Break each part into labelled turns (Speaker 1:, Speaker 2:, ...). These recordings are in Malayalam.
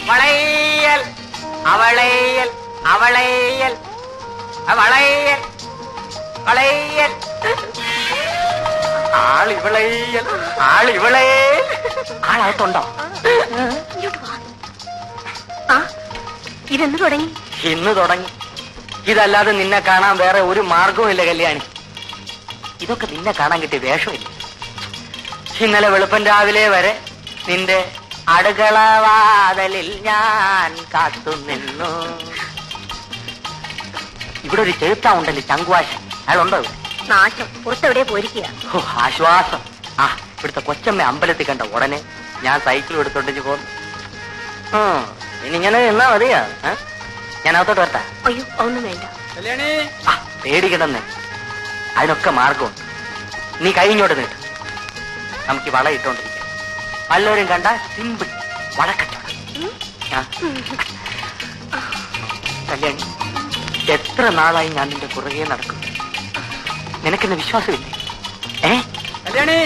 Speaker 1: വളയൽ അവളയൽ അവളയൽ വളയൽ വളയൽ ആളിവളയൽ ആളിവളയൽ. ആളകത്തുണ്ടോ?
Speaker 2: ഇതെന്ന് തുടങ്ങി?
Speaker 1: ഇന്ന് തുടങ്ങി. ഇതല്ലാതെ നിന്നെ കാണാൻ വേറെ ഒരു മാർഗവും ഇല്ല കല്യാണി. ഇതൊക്കെ നിന്നെ കാണാൻ കിട്ടിയ വേഷമില്ല. ഇന്നലെ വെളുപ്പൻ രാവിലെ വരെ നിന്റെ അടുക്കളവാതലിൽ ഞാൻ കാത്തുനിന്നു. ഇവിടെ ഒരു ചെറുത്താ ഉണ്ടല്ലോ, ചങ്കുവാശൻ. അയാളുണ്ടോ?
Speaker 2: നാശം, പുറത്തെവിടെ പോയിരിക്കുക.
Speaker 1: ആശ്വാസം. ഇവിടുത്തെ കൊച്ചമ്മ അമ്പലത്തിൽ കണ്ട ഉടനെ ഞാൻ സൈക്കിൾ എടുത്തോണ്ടിച്ച് പോന്നു. ഇനിങ്ങനെ എന്നാ മതിയാ? ഞാൻ അകത്തോട്ട് വരട്ടാ?
Speaker 2: അയ്യോ, ഒന്നും വേണ്ട.
Speaker 1: പേടിക്കണമെന്നേ, അതിനൊക്കെ മാർഗമുണ്ട്. നീ കഴിഞ്ഞോട്ട് നീട്ട്, നമുക്ക് വള ഇട്ടോണ്ടിരിക്കാം. വല്ലവരും കണ്ട സിമ്പിൾ വളക്കച്ചവടം. കല്യാണി, എത്ര നാളായി ഞാൻ നിന്റെ പുറകെ നടക്കും. നിനക്കെന്നെ വിശ്വാസമില്ലേ? കല്യാണി,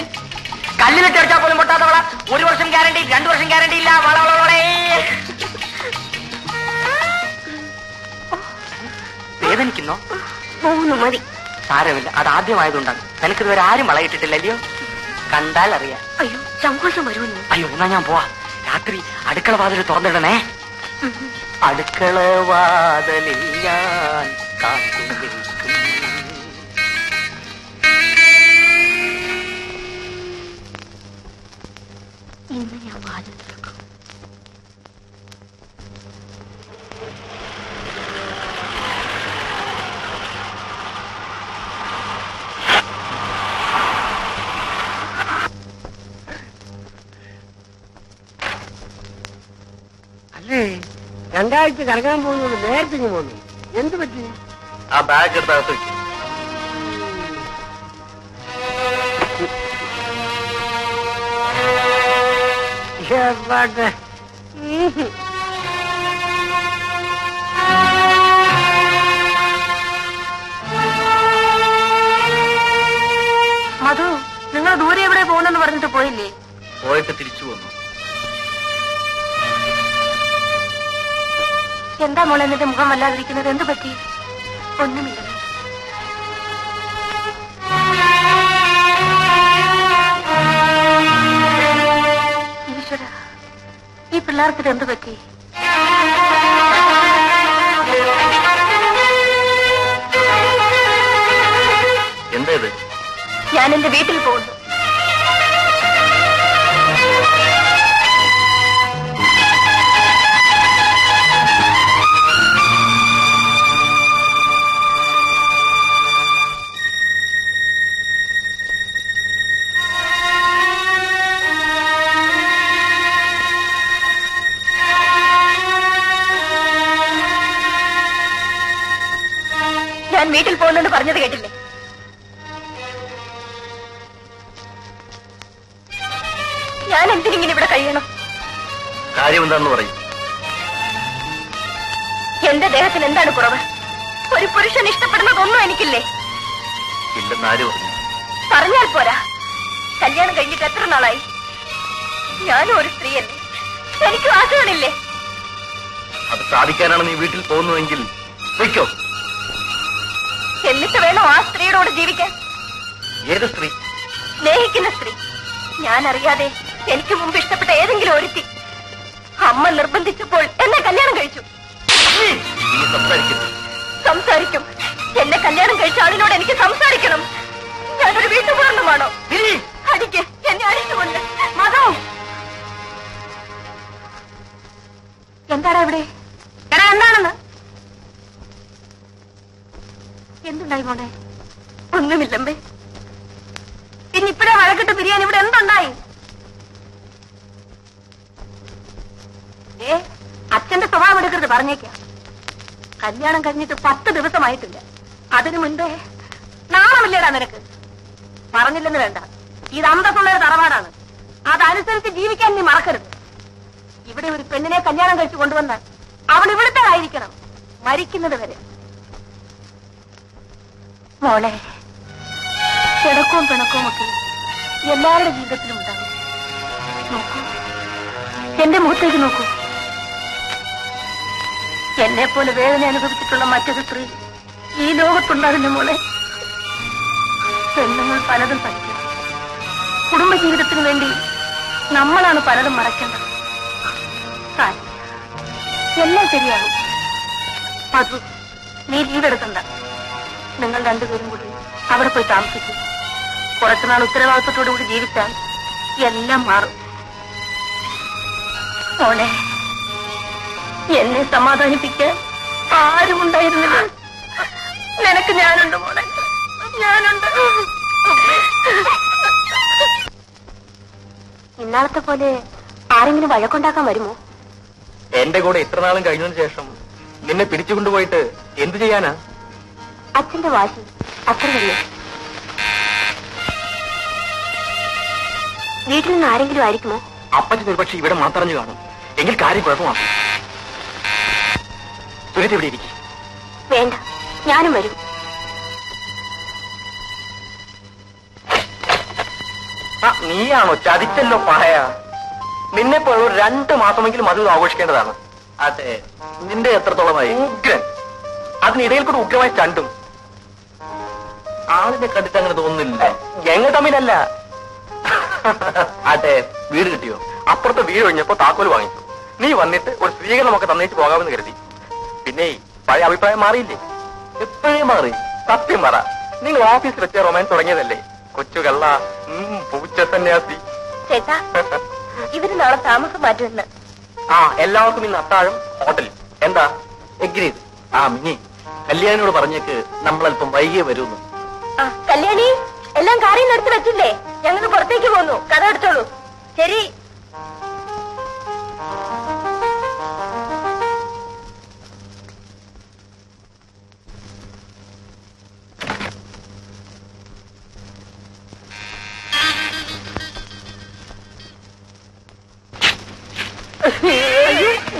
Speaker 1: കല്ലിലിട്ട് അടിച്ചാൽ പോലും പൊട്ടാത്ത വള. 1 വർഷം ഗ്യാരണ്ടി, 2 വർഷം ഗ്യാരണ്ടി ഇല്ല. വള വള വളേ. വേദനിക്കുന്നോ?
Speaker 2: 3 മതി.
Speaker 1: സാരമില്ല, അതാദ്യമായതുണ്ടാകും. നിനക്കിതുവരെ ആരും വളയിട്ടിട്ടില്ലല്ലോ. കണ്ടാൽ അറിയാം.
Speaker 2: അയ്യോ, സങ്കോചം വരുമെന്ന്.
Speaker 1: അയ്യോ, എന്നാ ഞാൻ പോവാ. രാത്രി അടുക്കള വാതിൽ തുറന്നിടണേ. അടുക്കള വാതിലിൽ ഞാൻ കാത്തു നിൽക്കും.
Speaker 2: ഇന്ന് ഞാൻ വാതിൽ തുറക്കും.
Speaker 3: അല്ലേ, 2 ആഴ്ച കറങ്ങാൻ പോകുന്നത് നേരത്തെ പോന്നു. എന്ത് പറ്റി?
Speaker 1: ആ ബാഗ് എടുത്തകത്ത് വെക്കും.
Speaker 2: മധു, നിങ്ങൾ ദൂരെ എവിടെ പോകുന്നെന്ന് പറഞ്ഞിട്ട് പോയില്ലേ?
Speaker 1: പോയിട്ട് തിരിച്ചു പോന്നു.
Speaker 2: എന്താ മോളെ എന്നിട്ട് മുഖം വല്ലാതിരിക്കുന്നത്? എന്ത് പറ്റി? ഒന്നുമില്ല. ഈശ്വര, ഈ പിള്ളേർക്ക് എന്ത് പറ്റി?
Speaker 1: എന്തേത്?
Speaker 2: ഞാൻ എന്റെ വീട്ടിൽ പോകുന്നു. ഞാൻ വീട്ടിൽ പോകുന്നെന്ന് പറഞ്ഞത് കേട്ടില്ലേ? ഞാൻ എന്തിനിങ്ങനെ ഇവിടെ കഴിയണം?
Speaker 1: കാര്യം എന്താന്ന് പറയും.
Speaker 2: എന്റെ ദേഹത്തിന് എന്താണ് കുറവ്? ഒരു പുരുഷൻ ഇഷ്ടപ്പെടുന്നതൊന്നും എനിക്കില്ലേ?
Speaker 1: ഇല്ലെന്നാര് പറഞ്ഞു?
Speaker 2: പറഞ്ഞാൽ പോരാ. കല്യാണം കഴിഞ്ഞിട്ട് എത്ര നാളായി? ഞാനും ഒരു സ്ത്രീയല്ലേ, എനിക്കും ആശകളില്ലേ?
Speaker 1: അത് സാധിക്കാനാണ് നീ വീട്ടിൽ പോകുന്നതെങ്കിൽ വയ്ക്കോ.
Speaker 2: എന്നിട്ട് വേണോ ആ സ്ത്രീയോട് ജീവിക്കാൻ?
Speaker 1: ഏത് സ്ത്രീ?
Speaker 2: സ്നേഹിക്കുന്ന സ്ത്രീ. ഞാൻ അറിയാതെ എനിക്ക് മുമ്പ് ഇഷ്ടപ്പെട്ട ഏതെങ്കിലും ഒരുത്തി അമ്മ നിർബന്ധിച്ചപ്പോൾ എന്നെ കല്യാണം കഴിച്ചു. സംസാരിക്കും. എന്നെ കല്യാണം കഴിച്ച ആളിനോട് എനിക്ക് സംസാരിക്കണം. ഞാനൊരു വീട്ടുപൂർണ്ണമാണോ? അടിക്ക്, എന്നെ അടിച്ചുകൊണ്ട്. മതോ, എന്താടാ ഇവിടെ? എടാ, എന്താണെന്ന്? എന്തുണ്ടായി മോനെ? ഒന്നുമില്ലമ്പേ. പിന്നെ ഇപ്പഴേ വഴക്കിട്ട് പിരിയാൻ ഇവിടെ എന്തുണ്ടായി? അച്ഛന്റെ സ്വഭാവം എടുക്കരുത്, പറഞ്ഞേക്കാം. കല്യാണം കഴിഞ്ഞിട്ട് 10 ദിവസമായിട്ടില്ല. അതിനു മുൻപേ നാണമില്ലേടാ നിനക്ക്? പറഞ്ഞില്ലെന്ന് വേണ്ട, ഇത് അന്തസ്സുള്ളൊരു തറവാടാണ്. അതനുസരിച്ച് ജീവിക്കാൻ നീ മറക്കരുത്. ഇവിടെ ഒരു പെണ്ണിനെ കല്യാണം കഴിച്ചു കൊണ്ടുവന്നാൽ അവൾ ഇവിടുത്തേതായിരിക്കണം, മരിക്കുന്നത് വരെ. മോളെ, കിടക്കവും പിണക്കവും ഒക്കെ എല്ലാവരുടെ ജീവിതത്തിലും ഉണ്ടാകും. നോക്കൂ, എന്റെ മുഖത്തേക്ക് നോക്കൂ. എന്നെ പോലെ വേദന അനുഭവിച്ചിട്ടുള്ള മറ്റൊരു സ്ത്രീ ഈ ലോകത്തുണ്ടാകുന്ന മോളെ. പെണ്ണുങ്ങൾ പലതും സഹിക്കണം. കുടുംബജീവിതത്തിന് വേണ്ടി നമ്മളാണ് പലതും മറക്കേണ്ടത്. എല്ലാം ശരിയാകും. മധു, നീ ലീവ് എടുക്കണ്ട. നിങ്ങൾ രണ്ടുപേരും കൂടി അവിടെ പോയി താമസിക്കും. കുറച്ചുനാൾ ഉത്തരവാദിത്വത്തോടുകൂടി ജീവിച്ചാൽ എല്ലാം മാറും. മോളെ, എന്നെ സമാധാനിപ്പിക്കാൻ ആരും ഉണ്ടായിരുന്നില്ല. നിനക്ക് ഞാനുണ്ട് മോളെ, ഞാനുണ്ട്. ഇന്നാളത്തെ പോലെ ആരെങ്കിലും വഴക്കുണ്ടാക്കാൻ വരുമോ?
Speaker 1: എന്റെ കൂടെ ഇത്ര നാളും കഴിഞ്ഞതിന് ശേഷം നിന്നെ പിടിച്ചുകൊണ്ടുപോയിട്ട് എന്തു ചെയ്യാനാ?
Speaker 2: അച്ഛന്റെ വാശി അത്ര തന്നെ. വീട്ടിൽ നിന്ന് ആരെങ്കിലും ആയിരിക്കുമോ?
Speaker 1: അപ്പച്ചൻ ഒരുപക്ഷെ ഇവിടെ മാത്രഞ്ഞു കാണും. എങ്കിൽ കാര്യം കുഴപ്പമാക്കും. സുരേഷ് ഇവിടെ ഇരിക്കും.
Speaker 2: വേണ്ട, ഞാനും വരും.
Speaker 1: നീയാണോ ചതിച്ചല്ലോ പായ? നിന്നെ പോലെ 2 മാസമെങ്കിലും അത് ആഘോഷിക്കേണ്ടതാണ്. അതെ, നിന്റെ എത്രത്തോളമായി? ഉഗ്രൻ. അതിനിടയിൽ കൂടെ ഉഗ്രമായി ചണ്ടും. ആളിനെ കണ്ടിട്ട് അങ്ങനെ തോന്നുന്നില്ല. ഞങ്ങൾ തമ്മിലല്ല. അതെ, വീട് കിട്ടിയോ? അപ്പുറത്തെ വീട് കഴിഞ്ഞപ്പോ താക്കോൽ വാങ്ങിച്ചു. നീ വന്നിട്ട് ഒരു സ്വീകരണമൊക്കെ തന്നേച്ച് പോകാമെന്ന് കരുതി. പിന്നെ പഴയ അഭിപ്രായം മാറിയില്ലേ? എപ്പോഴേ മാറി. സത്യം പറ, നിങ്ങൾ ഓഫീസിൽ വെച്ച റൊമാൻസ് തുടങ്ങിയതല്ലേ? കൊച്ചു കള്ള, പൂച്ച സന്യാസി.
Speaker 2: ചേട്ടാ, ഇവര് നാളെ താമസം മാറ്റുമെന്ന്.
Speaker 1: എല്ലാവർക്കും ഇന്ന് അത്താഴം ഹോട്ടലിൽ. എന്താ? എഗ്രീഡ്. മിനി, കല്യാണിയോട് പറഞ്ഞേക്ക് നമ്മളല്പം വൈകിയേ വരുന്നു.
Speaker 2: കല്യാണി, എല്ലാം കാര്യം എടുത്ത് വെച്ചില്ലേ? ഞങ്ങൾ പുറത്തേക്ക് പോന്നു. കഥ എടുത്തോളൂ. ശരി.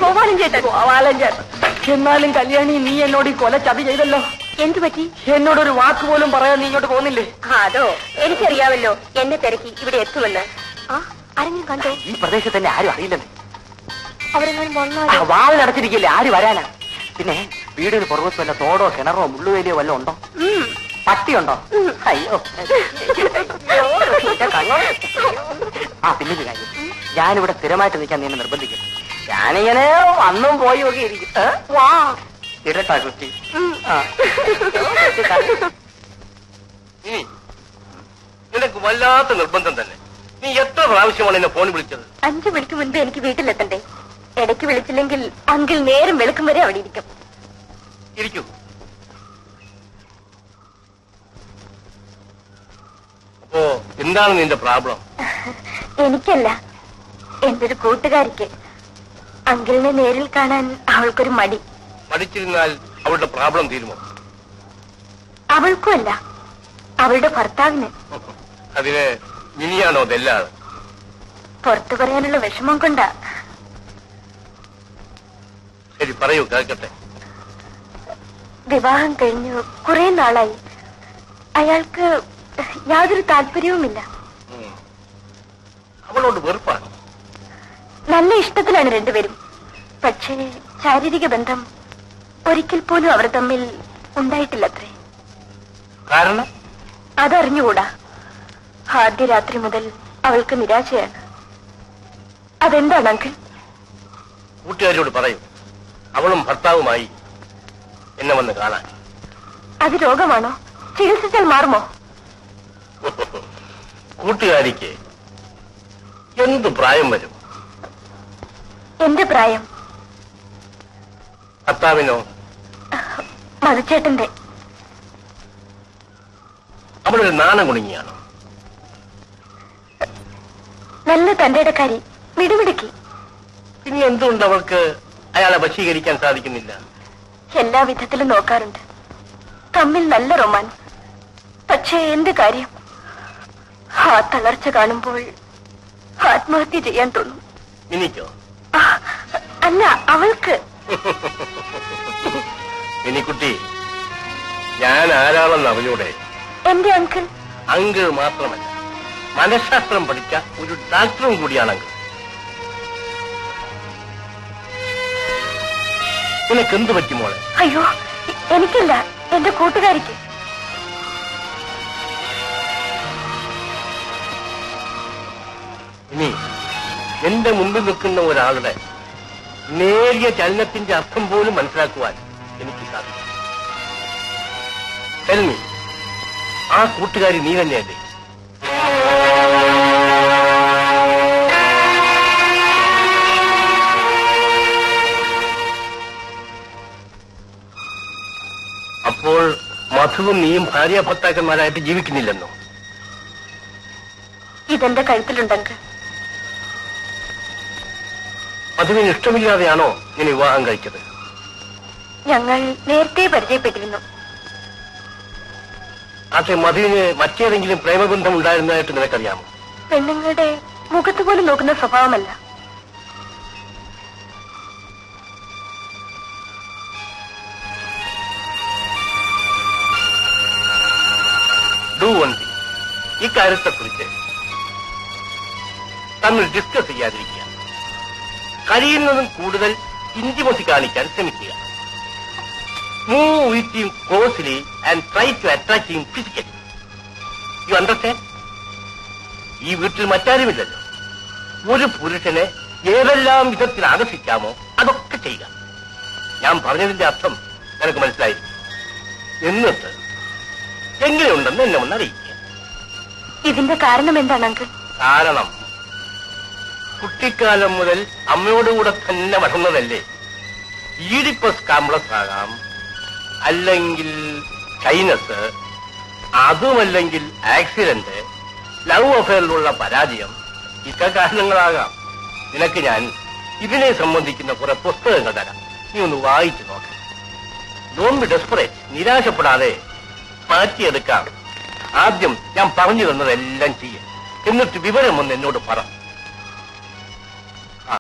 Speaker 2: ഗോപാലൻ ചേട്ടൻ. ഗോപാലൻ ചേട്ടൻ.
Speaker 1: എന്നാലും കല്യാണി, നീ എന്നോട് ഈ കൊല ചതി ചെയ്തല്ലോ.
Speaker 2: എന്തു പറ്റി?
Speaker 1: എന്നോടൊരു വാക്ക് പോലും പറയാൻ നീ ഇങ്ങോട്ട് പോകുന്നില്ലേ?
Speaker 2: അതോ, എനിക്കറിയാമല്ലോ എന്നെ തിരക്കി ഇവിടെ എത്തുമെന്ന്. ആരെങ്കിലും കണ്ടോ?
Speaker 1: ഈ പ്രദേശത്ത് തന്നെ ആരും അറിയില്ലെന്ന്.
Speaker 2: അവരെങ്ങാനും വന്നോ?
Speaker 1: വാളിനടച്ചിരിക്കില്ലേ, ആര് വരാനാ? പിന്നെ വീടിന് പുറകത്ത് വല്ല തോടോ കിണറോ മുള്ളുവേലിയോ വല്ലതും ഉണ്ടോ? പട്ടിയുണ്ടോ? അയ്യോ. പിന്നെ ഒരു കാര്യം, ഞാനിവിടെ സ്ഥിരമായിട്ട് നിൽക്കാൻ നീ എന്നെ നിർബന്ധിക്കും. ഞാനിങ്ങനെ വന്നും പോയി ഒക്കെ ഇരിക്കും. ഇരട്ടാ കുട്ടി. നിനക്ക് വല്ലാത്ത നിർബന്ധം തന്നെ. നീ എത്ര പ്രാവശ്യമാണ് എന്നെ ഫോൺ വിളിച്ചത്?
Speaker 2: 5 മണിക്ക് മുൻപ് എനിക്ക് വീട്ടിലെത്തണ്ടേ. ഇടയ്ക്ക് വിളിച്ചില്ലെങ്കിൽ അങ്കിൾ നേരം വെളുക്കും വരെ അവിടെ ഇരിക്കും.
Speaker 1: ഇരിക്കൂ. അപ്പോ എന്താണ് നിന്റെ പ്രോബ്ലം?
Speaker 2: എനിക്കല്ല, എന്റെ ഒരു കൂട്ടുകാരിക്ക്. അങ്കിളിനെ നേരിൽ കാണാൻ അവൾക്കൊരു മടി.
Speaker 1: മടിച്ചിരുന്നാൽ അവളുടെ പ്രോബ്ലം തീരുമോ?
Speaker 2: അവൾക്കും അല്ല, അവളുടെ ഭർത്താവിന്.
Speaker 1: അതിന് ഇനിയാണോ ഇതെല്ലാം?
Speaker 2: പുറത്തു പറയാനുള്ള വിഷമം കൊണ്ടാ.
Speaker 1: ശരി, പറയൂ, കേൾക്കട്ടെ.
Speaker 2: വിവാഹം കഴിഞ്ഞു കുറെ നാളായി. അയാൾക്ക് യാതൊരു താല്പര്യവുമില്ല.
Speaker 1: അവളോട് വെറുപ്പാണ്.
Speaker 2: നല്ല ഇഷ്ടത്തിലാണ് രണ്ടുപേരും. പക്ഷേ ശാരീരിക ബന്ധം ഒരിക്കൽ പോലും അവർ തമ്മിൽ ഉണ്ടായിട്ടില്ലത്രേ.
Speaker 1: കാരണം?
Speaker 2: അതറിഞ്ഞുകൂടാ. ആദ്യ രാത്രി മുതൽ അവൾക്ക് നിരാശയാണ്. അതെന്താണ് അങ്കിൾ?
Speaker 1: കൂട്ടുകാരിയോട് പറയൂ, അവളും ഭർത്താവുമായി എന്നെ വന്ന് കാണാൻ.
Speaker 2: അത് രോഗമാണോ? ചികിത്സിച്ചാൽ മാറുമോ?
Speaker 1: കൂട്ടുകാരിക്ക് എന്ത് പ്രായം വരും?
Speaker 2: എന്റെ പ്രായം.
Speaker 1: ഭർത്താവിനോ?
Speaker 2: മധുച്ചേട്ടന്റെ.
Speaker 1: അവളൊരു നാണം കുണുങ്ങിയാണോ?
Speaker 2: നല്ല തന്റെടക്കാരി, മിടുമിടുക്കി.
Speaker 1: ഇനി എന്തുകൊണ്ട് അവൾക്ക് അയാളെ വശീകരിക്കാൻ സാധിക്കുന്നില്ല?
Speaker 2: എല്ലാ വിധത്തിലും നോക്കാറുണ്ട്. തമ്മിൽ നല്ല റൊമാൻസ്. പക്ഷേ എന്ത് കാര്യം? ആ തളർച്ച കാണുമ്പോൾ ആത്മഹത്യ ചെയ്യാൻ തോന്നും.
Speaker 1: എനിക്കോ?
Speaker 2: അല്ല, അവൾക്ക്.
Speaker 1: മിനിക്കുട്ടി, ഞാൻ ആരാണെന്ന് അറിഞ്ഞൂടെ?
Speaker 2: എന്റെ അങ്കിൾ.
Speaker 1: അങ്കിൾ മാത്രമല്ല, മനഃശാസ്ത്രം പഠിച്ച ഒരു ഡാക്ടറും കൂടിയാണ് അങ്കിൾ.
Speaker 4: നിനക്ക് എന്ത് പറ്റി മോളെ?
Speaker 2: അയ്യോ, എനിക്കില്ല, എന്റെ കൂട്ടുകാരിക്ക്.
Speaker 4: ഇനി എന്റെ മുമ്പിൽ നിൽക്കുന്ന ഒരാളുടെ നേരിയ ചലനത്തിന്റെ അർത്ഥം പോലും മനസ്സിലാക്കുവാൻ എനിക്ക് സാധിക്കും. എൽമി, ആ കൂട്ടുകാരി നീ തന്നെയല്ലേ? അപ്പോൾ മധുവും നീയും ഭാര്യ ഭർത്താക്കന്മാരായിട്ട് ജീവിക്കുന്നില്ലെന്നോ?
Speaker 2: ഇതെന്റെ കഴുത്തിലുണ്ടെങ്കിൽ
Speaker 4: മധുവിന് ഇഷ്ടമില്ലാതെയാണോ ഞാൻ വിവാഹം കഴിച്ചത്?
Speaker 2: ഞങ്ങൾ നേരത്തെ പരിചയപ്പെട്ടിരുന്നു.
Speaker 4: പക്ഷെ മധുവിന് മറ്റേതെങ്കിലും പ്രേമബന്ധം ഉണ്ടായിരുന്നതായിട്ട് നിനക്കറിയാമോ?
Speaker 2: പെണ്ണുങ്ങളുടെ മുഖത്ത് പോലും നോക്കുന്ന സ്വഭാവമല്ല.
Speaker 4: ഡു വൺ തിങ്, ഇക്കാര്യത്തെക്കുറിച്ച് തമ്മിൽ ഡിസ്കസ് ചെയ്യാതിരിക്കുക. കഴിയുന്നതും കൂടുതൽ ഇന്റിമസി കാണിക്കാൻ ശ്രമിക്കുക. Move with him closely and try to attract him physically. You understand? ഈ വീട്ടിൽ മറ്റാരുമില്ലല്ലോ. ഒരു പുരുഷനെ ഏതെല്ലാം വിധത്തിൽ ആകർഷിക്കാമോ അതൊക്കെ ചെയ്യുക. ഞാൻ പറഞ്ഞതിന്റെ അർത്ഥം നിനക്ക് മനസ്സിലായിരിക്കും. എന്നിട്ട് എങ്ങനെയുണ്ടെന്ന് എന്നെ ഒന്ന് അറിയിക്കുക.
Speaker 2: ഇതിന്റെ കാരണം എന്താണ് അങ്കിൾ?
Speaker 4: കാരണം കുട്ടിക്കാലം മുതൽ അമ്മയോടുകൂടെ തന്നെ വളർന്നതല്ലേ. ഈഡിപ്പസ് കോംപ്ലക്സ് ആകാം, അല്ലെങ്കിൽ ഷൈനസ്, അതുമല്ലെങ്കിൽ ആക്സിഡന്റ്, ലവ് അഫെയറിലുള്ള പരാജയം, ഇത്ര കാരണങ്ങളാകാം. നിനക്ക് ഞാൻ ഇതിനെ സംബന്ധിക്കുന്ന കുറെ പുസ്തകങ്ങൾ തരാം, നീ ഒന്ന് വായിച്ചു നോക്കാം. ഡോണ്ട് ബി ഡെസ്പറേറ്റ്, നിരാശപ്പെടാതെ മാറ്റിയെടുക്കാം. ആദ്യം ഞാൻ പറഞ്ഞു തന്നതെല്ലാം ചെയ്യും, എന്നിട്ട് വിവരം ഒന്ന് എന്നോട് പറ.